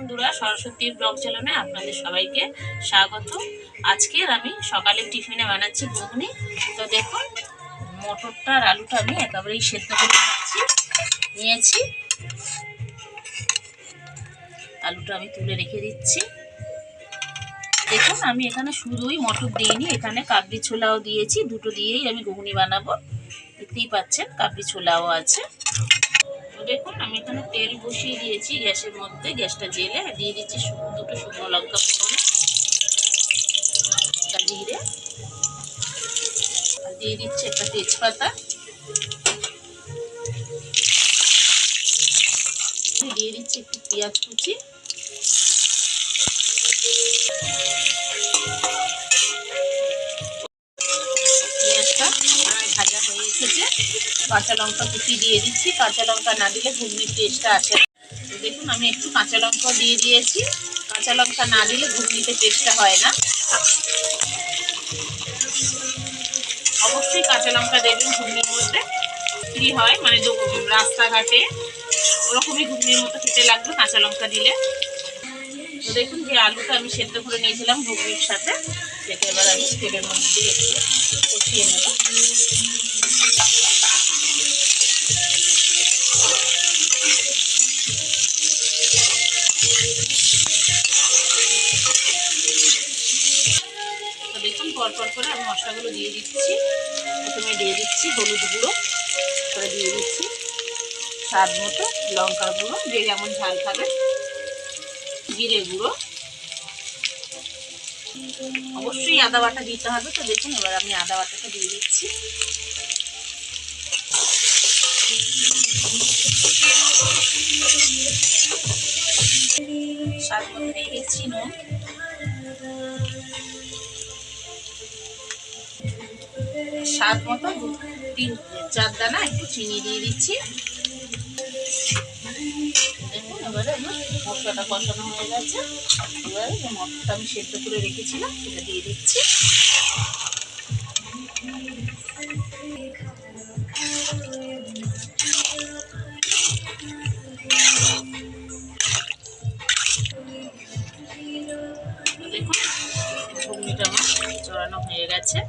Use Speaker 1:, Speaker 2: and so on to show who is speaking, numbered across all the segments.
Speaker 1: বন্ধুরা, সরস্বতীর ব্লগ চ্যানেলে আপনাদের সবাইকে স্বাগত। আজকের আমি সকালে টিফিনে বানাচ্ছি ঘুগনি। তো দেখুন, মটরটা আর আলুটা আমি একেবারেই সেদ্ধ করে নিয়েছি। আলুটা আমি তুলে রেখে দিচ্ছি। দেখুন, আমি এখানে শুধুই মটর দিইনি, এখানে কাবলি ছোলাও দিয়েছি। দুটো দিয়েই আমি ঘুগনি বানাবো। দেখতেই পাচ্ছেন কাবলি ছোলাও আছে। দেখুন, আমি এখানে তেল বসিয়ে দিয়েছি গ্যাসের মধ্যে। গ্যাসটা জেলে দিয়ে দিচ্ছি দুটো শুকনো লঙ্কা ফোড়নে, জিরে, আর দিয়ে দিচ্ছি একটা তেজপাতা, দিয়ে দিচ্ছি একটু পেঁয়াজ কুচি, পেঁয়াজটা ভাজা হয়ে এসেছে। কাঁচা লঙ্কা কুচি দিয়ে দিচ্ছি। কাঁচা লঙ্কা না দিলে ঘুগনির টেস্টটা আসে। তো দেখুন, আমি একটু কাঁচা লঙ্কা দিয়ে দিয়েছি। কাঁচা লঙ্কা না দিলে ঘুগনিতে টেস্টটা হয় না। অবশ্যই কাঁচা লঙ্কা দেবেন ঘুগনির মধ্যে। কি হয় মানে রাস্তাঘাটে ওরকমই ঘুগনির মতো খেতে লাগবে কাঁচা লঙ্কা দিলে। তো দেখুন, যে আলুটা আমি সেদ্ধ করে নিয়েছিলাম ঘুগনির সাথে, সেটা এবার আমি তেলের মধ্যে দিয়ে একটু কষিয়ে নেব। তো দেখুন, পরপর করে আমি মশলাগুলো দিয়ে দিচ্ছি। প্রথমে দিয়ে দিচ্ছি হলুদ গুঁড়ো, তারপরে দিয়ে দিচ্ছি স্বাদ মতো লঙ্কার গুঁড়ো, যে যেমন ঝাল খাবে, জিরে গুঁড়ো, অবশ্যই আদা বাটা দিতে হবে। তো দেখুন, এবার আমি আদা বাটাটা দিয়ে দিচ্ছি। স্বাদ মতো দিয়ে দিচ্ছি নুন, স্বাদ মতো 3-4 দানা একটু চিনি দিয়ে দিচ্ছি। দেখুন, এবারে আমার মশলাটা কষানো হয়ে গেছে। এবারে যে মটরটা আমি সেদ্ধ করে রেখেছিলাম সেটা দিয়ে দিচ্ছি। দেখুন, ঘুগনিটা আমার চড়ানো হয়ে গেছে।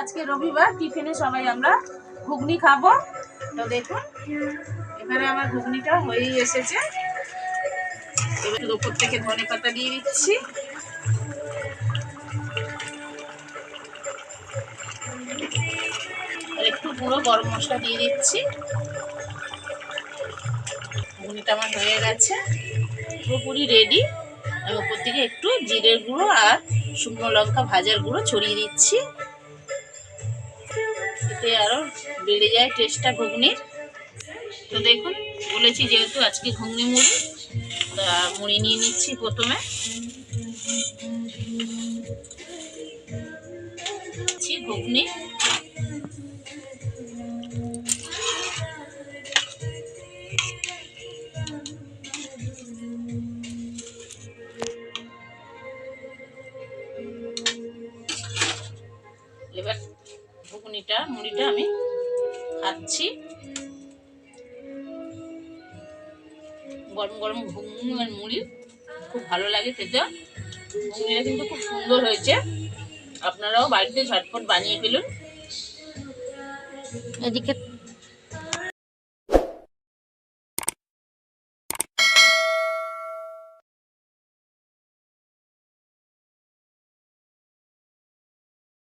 Speaker 1: আজকে রবিবার, টিফিনে সবাই আমরা ঘুগনি খাবো। তো দেখুন, এখানে আমার ঘুগনিটা হয়েই এসেছে। এবার উপর থেকে ধনে পাতা দিয়ে দিচ্ছি। আর একটু গুঁড়ো গরম মশলা দিয়ে দিচ্ছি। ঘুগনিটা আমার হয়ে গেছে, পুরোপুরি রেডি। আমি উপর থেকে একটু জিরের গুঁড়ো আর শুকনো লঙ্কা ভাজার গুঁড়ো ছড়িয়ে দিচ্ছি। এতে আরো বেড়ে যায় টেস্টটা ঘুগনির। তো দেখুন, বলেছি যেহেতু আজকে ঘুগনি মুড়ি, তা মুড়ি নিয়ে নিচ্ছি প্রথমে। ঘুগনি এবার মুড়িটা আমি খাচ্ছি। গরম গরম ঘুগনি আর মুড়ি খুব ভালো লাগে খেতে। ঘুগনিটা কিন্তু খুব সুন্দর হয়েছে। আপনারাও বাড়িতে ঝটপট বানিয়ে ফেলুন। এদিকে